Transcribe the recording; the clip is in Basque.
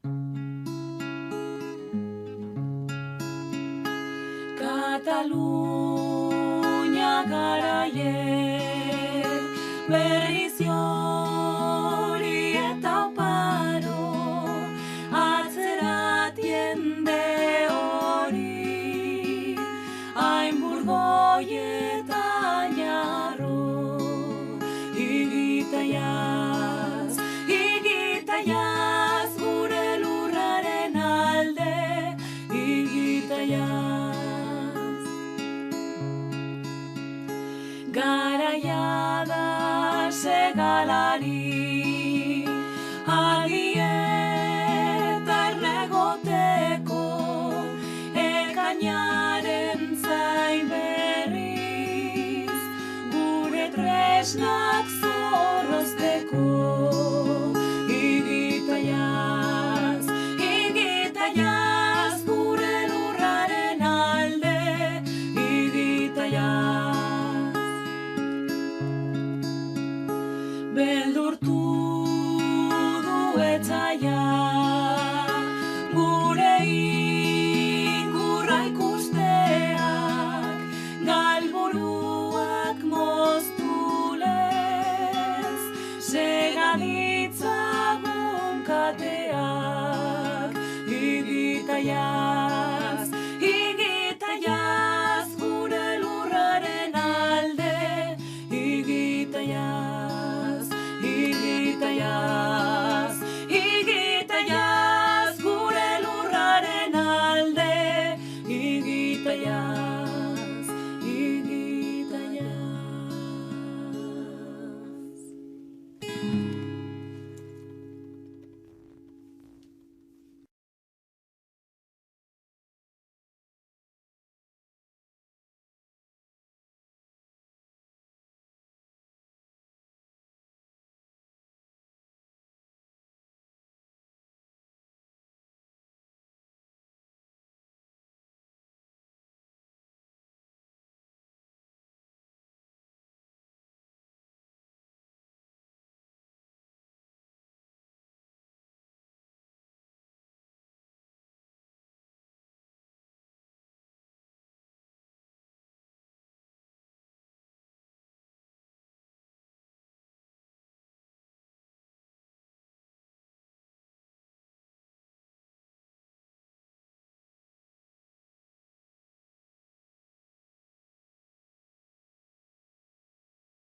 Katalunia garaiek berriz jori eta oparo atzerat jende hori hain burgoi eta jarro igitaiaz gure lurraren alde igitaiaz. Garaia da segalari eta ernegoteko ekainaren zain berriz gure tresnak zorrozteko igitaiaz, igitaiaz gure lurraren alde igitaiaz. Beldurtu du etzaia gure ingurra ikusteak galburuak moztulez segaditzagun kateak igitaiaz.